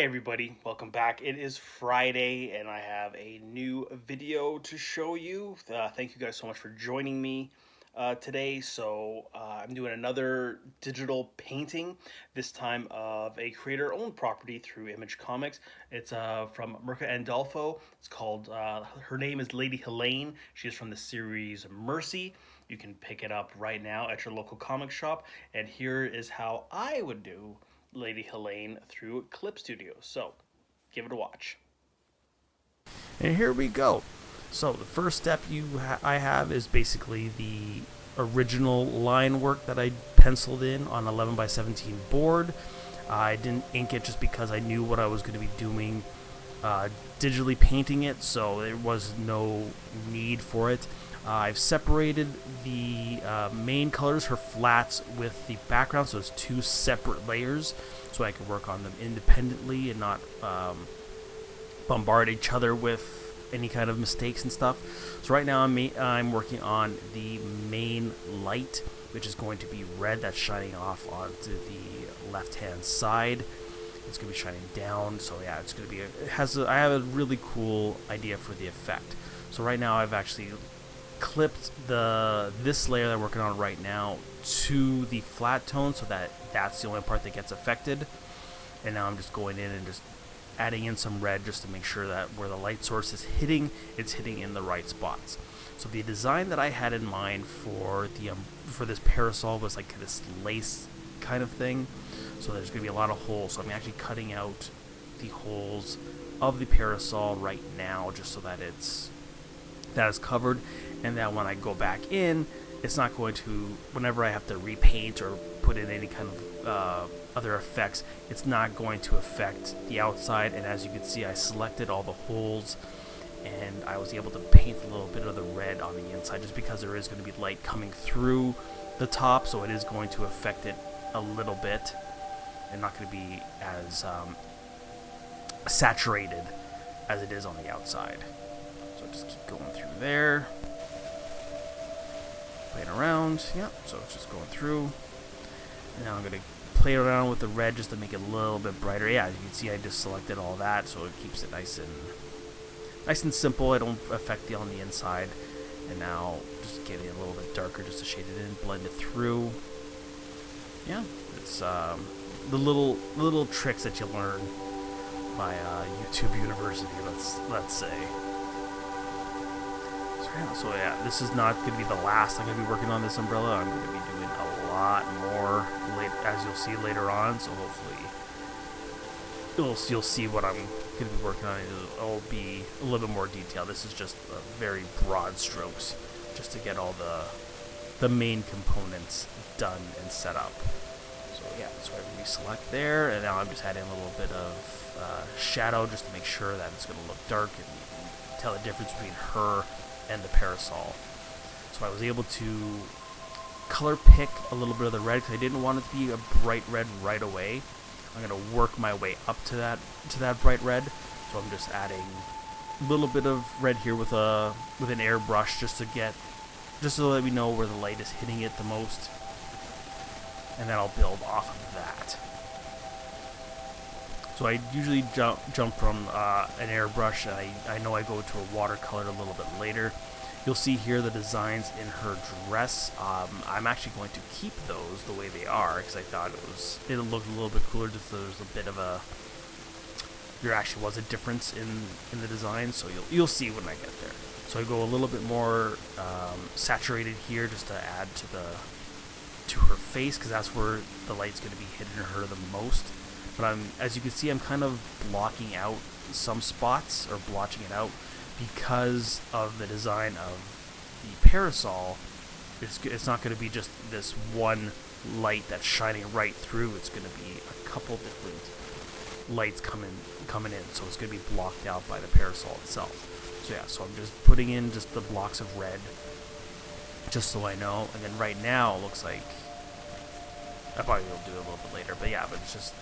Hey everybody, welcome back. It is Friday and I have a new video to show you. Thank you guys so much for joining me today. I'm doing another digital painting, this time of a creator-owned property through Image Comics. It's from Mirka Andolfo. It's called, her name is Lady Hellaine. She's from the series Mercy. You can pick it up right now at your local comic shop. And here is how I would do Lady Hellaine through Clip Studio. So, give it a watch. And here we go. So the first step I have is basically the original line work that I penciled in on 11 by 17 board. I didn't ink it just because I knew what I was going to be doing digitally painting it, so there was no need for it. I've separated the main colors, her flats, with the background, so it's two separate layers, so I can work on them independently and not bombard each other with any kind of mistakes and stuff. So right now I'm working on the main light, which is going to be red, that's shining off onto the left-hand side. It's going to be shining down, so yeah, it's going to be I have a really cool idea for the effect. So right now I've actually clipped this layer that I'm working on right now to the flat tone, so that's the only part that gets affected. And now I'm just going in and just adding in some red just to make sure that where the light source is hitting, it's hitting in the right spots. So the design that I had in mind for this parasol was like this lace kind of thing. So there's going to be a lot of holes. So I'm actually cutting out the holes of the parasol right now, just so that that is covered, and that when I go back in, it's not going to, whenever I have to repaint or put in any kind of other effects, it's not going to affect the outside. And as you can see, I selected all the holes, and I was able to paint a little bit of the red on the inside, just because there is going to be light coming through the top, so it is going to affect it a little bit, and not going to be as saturated as it is on the outside. So just keep going through there, playing around. Yeah, so it's just going through. And now I'm going to play around with the red just to make it a little bit brighter. Yeah, as you can see, I just selected all that, so it keeps it nice and simple. I don't affect on the inside. And now just getting a little bit darker just to shade it in, blend it through. Yeah, it's the little tricks that you learn by YouTube University, let's say. So yeah, this is not going to be the last I'm going to be working on this umbrella. I'm going to be doing a lot more, as you'll see later on. So hopefully you'll see what I'm going to be working on. It'll be a little bit more detailed. This is just very broad strokes, just to get all the main components done and set up. So yeah, so I reselect there, and now I'm just adding a little bit of shadow just to make sure that it's going to look dark, and you can tell the difference between her and the parasol. So I was able to color pick a little bit of the red because I didn't want it to be a bright red right away. I'm going to work my way up to that bright red. So I'm just adding a little bit of red here with an airbrush just to let me know where the light is hitting it the most, and then I'll build off of that. So I usually jump from an airbrush, and I know I go to a watercolor a little bit later. You'll see here the designs in her dress. I'm actually going to keep those the way they are, because I thought it looked a little bit cooler, just so there's a bit of there actually was a difference in the design, so you'll see when I get there. So I go a little bit more saturated here, just to add to her face, because that's where the light's going to be hitting her the most. But as you can see, I'm kind of blocking out some spots, or blotching it out, because of the design of the parasol. It's not going to be just this one light that's shining right through. It's going to be a couple different lights coming in, so it's going to be blocked out by the parasol itself. So yeah, so I'm just putting in just the blocks of red, just so I know. And then right now it looks like I probably will do it a little bit later, but yeah, but it's just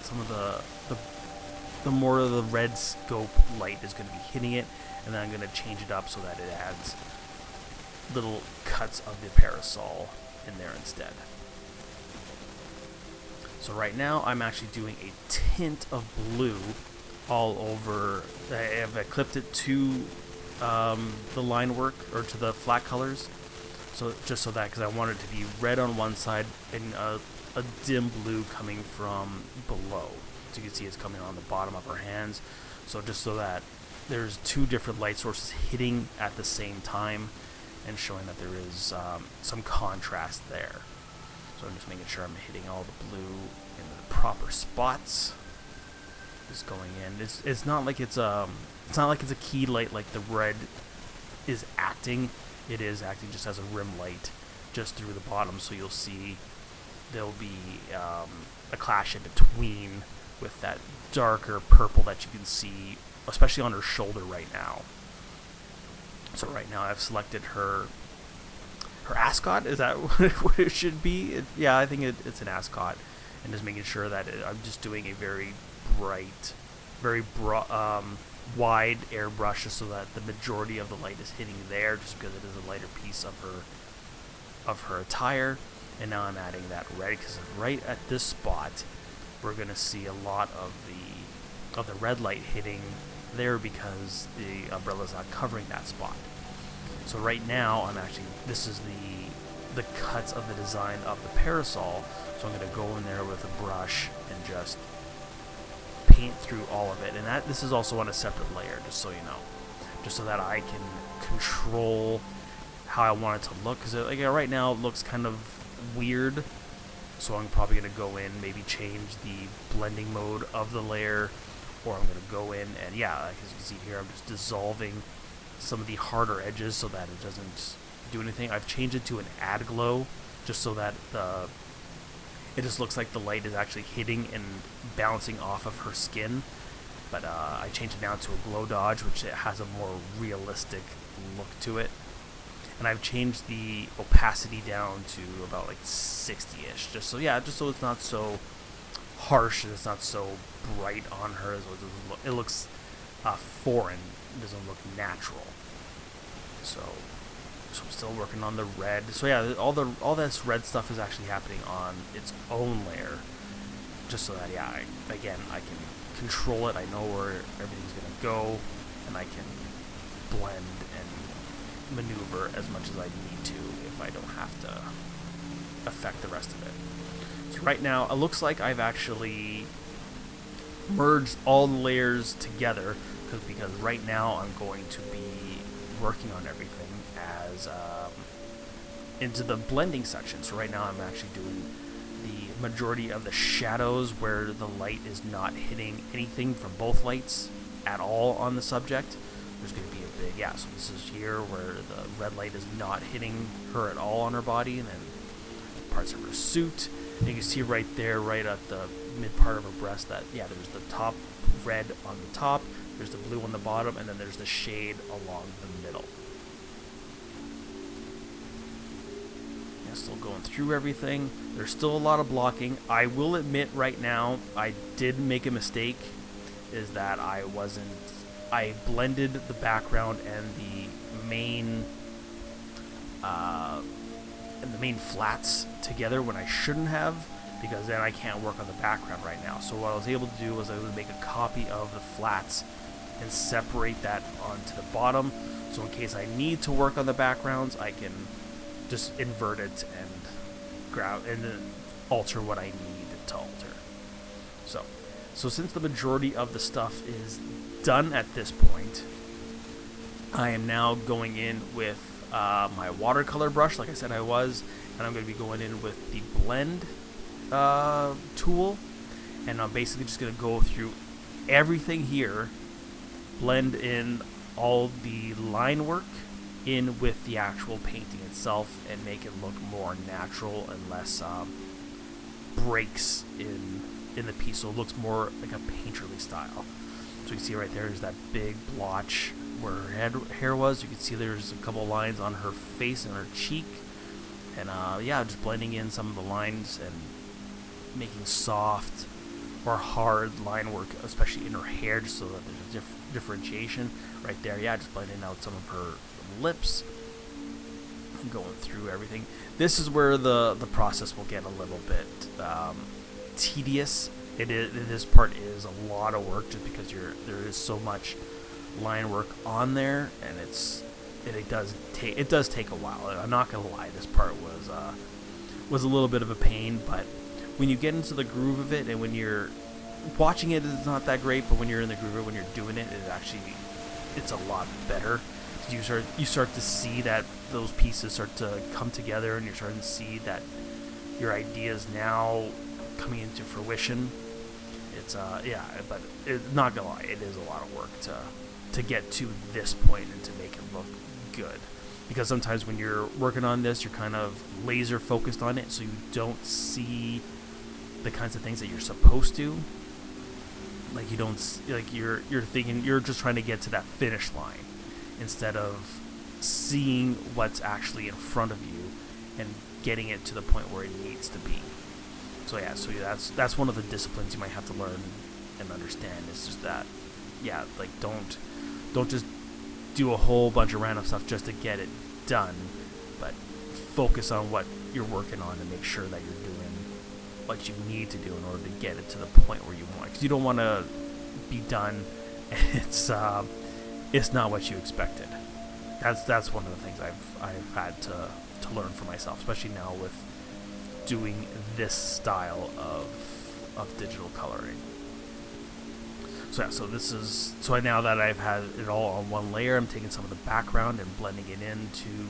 some of the more of the red scope light is going to be hitting it, and then I'm going to change it up so that it adds little cuts of the parasol in there instead. So right now I'm actually doing a tint of blue all over. I've clipped it to the line work, or to the flat colors. So just so that, because I want it to be red on one side and a dim blue coming from below. So you can see it's coming on the bottom of her hands. So just so that there's two different light sources hitting at the same time and showing that there is some contrast there. So I'm just making sure I'm hitting all the blue in the proper spots. Just going in. It's not like it's a key light like the red is acting. It is acting just as a rim light just through the bottom. So you'll see there'll be a clash in between with that darker purple that you can see, especially on her shoulder right now. So right now I've selected her ascot. Is that what it should be? Yeah, I think it's an ascot. And just making sure that I'm just doing a very bright, very wide airbrush, just so that the majority of the light is hitting there, just because it is a lighter piece of her attire. And now I'm adding that red, because right at this spot we're going to see a lot of the red light hitting there, because the umbrella's not covering that spot. So right now this is the cuts of the design of the parasol. So I'm going to go in there with a brush and just paint through all of it. And this is also on a separate layer, just so you know, just so that I can control how I want it to look. Because right now it looks kind of weird. So I'm probably going to go in, maybe change the blending mode of the layer, or I'm going to go in and, yeah, as you can see here, I'm just dissolving some of the harder edges so that it doesn't do anything. I've changed it to an add glow, just so that it just looks like the light is actually hitting and bouncing off of her skin. But I changed it now to a glow dodge, which it has a more realistic look to it. And I've changed the opacity down to about like 60-ish, just so it's not so harsh and it's not so bright on her. It looks foreign. It doesn't look natural. So I'm still working on the red. So yeah, all this red stuff is actually happening on its own layer, just so that I can control it. I know where everything's gonna go, and I can blend and maneuver as much as I need to if I don't have to affect the rest of it. So right now it looks like I've actually merged all the layers together, because right now I'm going to be working on everything as into the blending section. So right now I'm actually doing the majority of the shadows where the light is not hitting anything from both lights at all on the subject. There's going to be a big, so this is here where the red light is not hitting her at all on her body, and then parts of her suit. And you can see right there, right at the mid part of her breast, that there's the top red on the top, there's the blue on the bottom, and then there's the shade along the middle. Still going through everything. There's still a lot of blocking. I will admit right now I did make a mistake, is that I blended the background and the main flats together when I shouldn't have, because then I can't work on the background right now. So what I was able to do was I was make a copy of the flats and separate that onto the bottom, so in case I need to work on the backgrounds, I can just invert it and grab and then alter what I need to alter. So since the majority of the stuff is done at this point, I am now going in with my watercolor brush, like I said I was, and I'm going to be going in with the blend tool, and I'm basically just going to go through everything here, blend in all the line work in with the actual painting itself, and make it look more natural and less breaks in the piece, so it looks more like a painterly style. So you can see right there is that big blotch where her hair was. You can see there's a couple lines on her face and her cheek, and just blending in some of the lines and making soft or hard line work, especially in her hair, just so that there's a differentiation right there. Just blending out some of her lips and going through everything. This is where the process will get a little bit tedious. This part is a lot of work just because there is so much line work on there, and it does take a while. I'm not gonna lie, this part was a little bit of a pain, but when you get into the groove of it, and when you're watching it, it's not that great, but when you're in the groove of it, when you're doing it, it's a lot better. You start to see that those pieces start to come together, and you're starting to see that your ideas now coming into fruition. It's but not gonna lie, it is a lot of work to get to this point and to make it look good. Because sometimes when you're working on this, you're kind of laser focused on it, so you don't see the kinds of things that you're supposed to. Like you're thinking, you're just trying to get to that finish line instead of seeing what's actually in front of you and getting it to the point where it needs to be. So that's one of the disciplines you might have to learn and understand. Is just that, don't just do a whole bunch of random stuff just to get it done, but focus on what you're working on and make sure that you're doing what you need to do in order to get it to the point where you want it. Because you don't want to be done and it's not what you expected. That's one of the things I've had to learn for myself, especially now with doing this style of digital coloring. So now that I've had it all on one layer, I'm taking some of the background and blending it into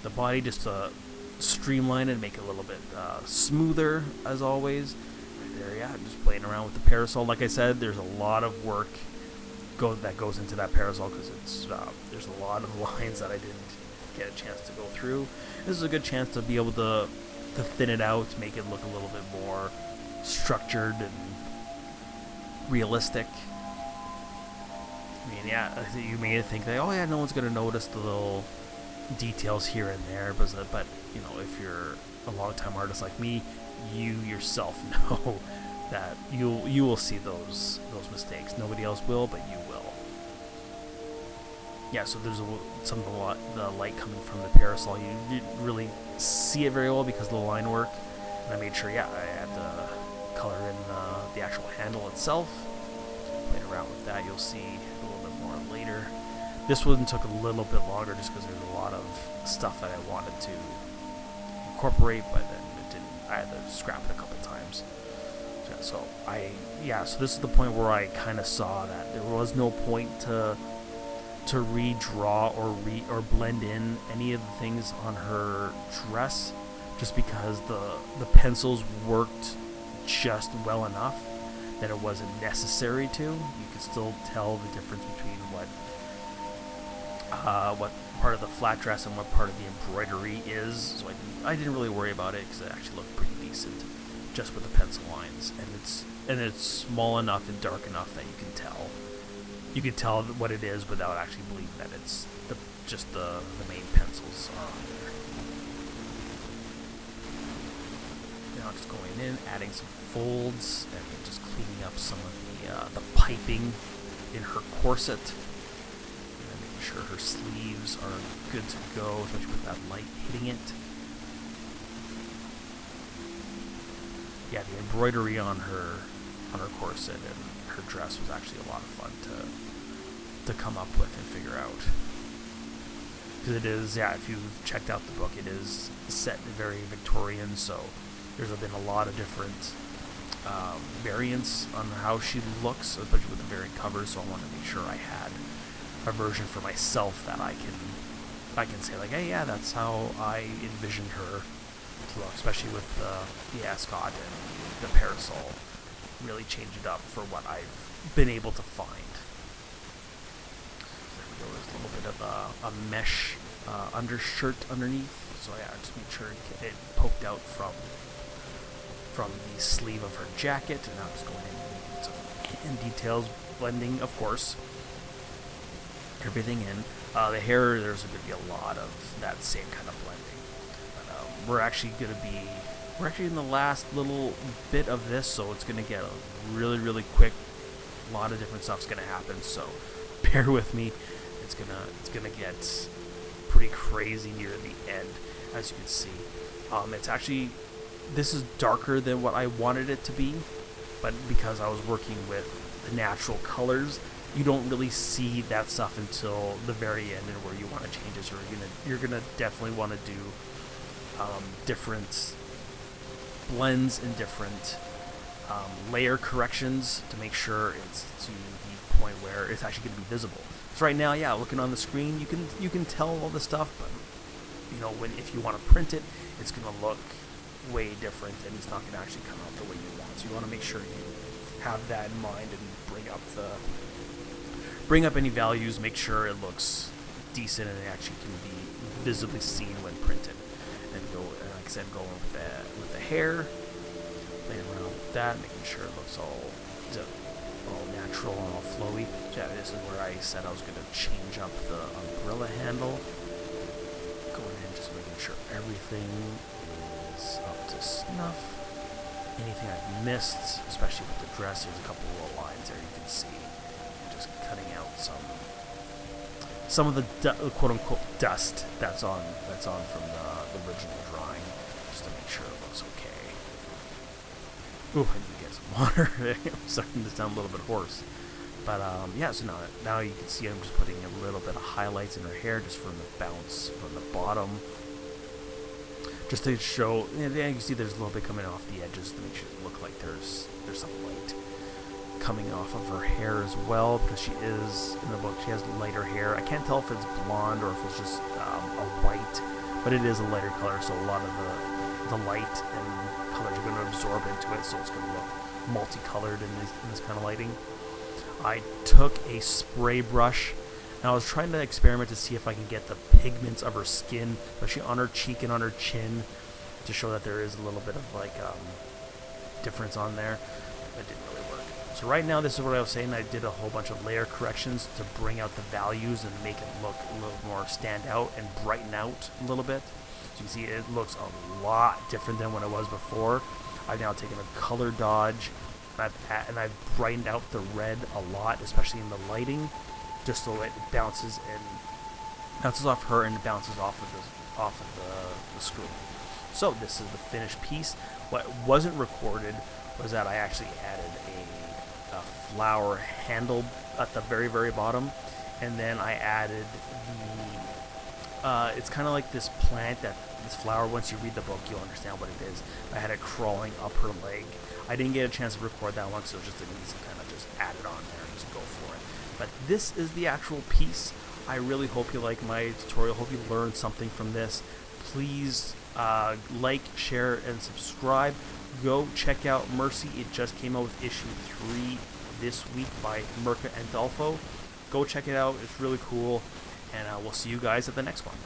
the body just to streamline it and make it a little bit smoother, as always. Right there, just playing around with the parasol. Like I said, there's a lot of work that goes into that parasol because there's a lot of lines that I didn't get a chance to go through. This is a good chance to be able to thin it out, make it look a little bit more structured and realistic. I mean, you may think that, no one's going to notice the little details here and there, but if you're a long-time artist like me, you yourself know that you will see those mistakes. Nobody else will, but you will. So there's the light coming from the parasol. You didn't really see it very well because of the line work, and I made sure, I had to color in the actual handle itself. Playing around with that, you'll see a little bit more later. This one took a little bit longer just because there's a lot of stuff that I wanted to incorporate, but then it didn't. I had to scrap it a couple times. So this is the point where I kind of saw that there was no point to redraw or blend in any of the things on her dress, just because the pencils worked just well enough that it wasn't necessary to. You could still tell the difference between what part of the flat dress and what part of the embroidery is. So I didn't really worry about it because it actually looked pretty decent just with the pencil lines, and it's small enough and dark enough that you can tell. You can tell what it is without actually believing that it's just the main pencils are on there. Now just going in, adding some folds, and just cleaning up some of the piping in her corset. And making sure her sleeves are good to go, especially with that light hitting it. The embroidery on her corset and her dress was actually a lot of fun to come up with and figure out. Because it is, if you've checked out the book, it is set very Victorian, so there's been a lot of different variants on how she looks, especially with the variant covers, so I wanted to make sure I had a version for myself that I can say, like, hey, that's how I envisioned her to look, especially with the ascot and the parasol. Really change it up for what I've been able to find. There we go. There's a little bit of a mesh undershirt underneath, so just make sure it poked out from the sleeve of her jacket, and I'm just going in details, blending, of course, everything in. The hair, there's going to be a lot of that same kind of blending. But we're actually in the last little bit of this, so it's going to get really, really quick. A lot of different stuff's going to happen, so bear with me. It's gonna get pretty crazy near the end, as you can see. It's actually This is darker than what I wanted it to be, but because I was working with the natural colors, you don't really see that stuff until the very end and where you want to change it. So you're gonna definitely want to do different blends and different layer corrections to make sure it's to the point where it's actually going to be visible. So right now, yeah, looking on the screen, you can tell all the stuff, but if you want to print it, it's going to look way different, and it's not going to actually come out the way you want. So you want to make sure you have that in mind and bring up any values, make sure it looks decent and it actually can be visibly seen when printed. And like I said, going with the hair, playing around with that, making sure it looks all natural and all flowy. So yeah, this is where I said I was going to change up the umbrella handle. Going in, just making sure everything is up to snuff. Anything I've missed, especially with the dress, there's a couple of little lines there you can see. Just cutting out some of the quote-unquote dust that's on from the original drawing, just to make sure it looks okay. Ooh, I need to get some water. I'm starting to sound a little bit hoarse. But yeah, so now you can see I'm just putting a little bit of highlights in her hair just from the bounce from the bottom. Just to show, and you can see there's a little bit coming off the edges to make sure it look like there's some light coming off of her hair as well, because she is, in the book, she has lighter hair. I can't tell if it's blonde or if it's just a white, but it is a lighter color, so a lot of the light and colors are going to absorb into it, so it's going to look multicolored in this kind of lighting. I took a spray brush, and I was trying to experiment to see if I can get the pigments of her skin, especially on her cheek and on her chin, to show that there is a little bit of difference on there. It didn't really work. So right now, this is what I was saying. I did a whole bunch of layer corrections to bring out the values and make it look a little more stand out and brighten out a little bit. So you can see it looks a lot different than what it was before. I've now taken a color dodge, and I've brightened out the red a lot, especially in the lighting, just so it bounces off her and bounces off of the screen. So this is the finished piece. What wasn't recorded was that I actually added a flower handle at the very, very bottom, and then I added it's kind of like this plant, this flower. Once you read the book, you'll understand what it is. I had it crawling up her leg. I didn't get a chance to record that one, so it was just an easy kind of just add it on there and just go for it. But this is the actual piece. I really hope you like my tutorial. Hope you learned something from this. Please like, share, and subscribe. Go check out Mercy. It just came out with issue 3 this week by Mirka Andolfo. Go check it out. It's really cool. And we'll see you guys at the next one.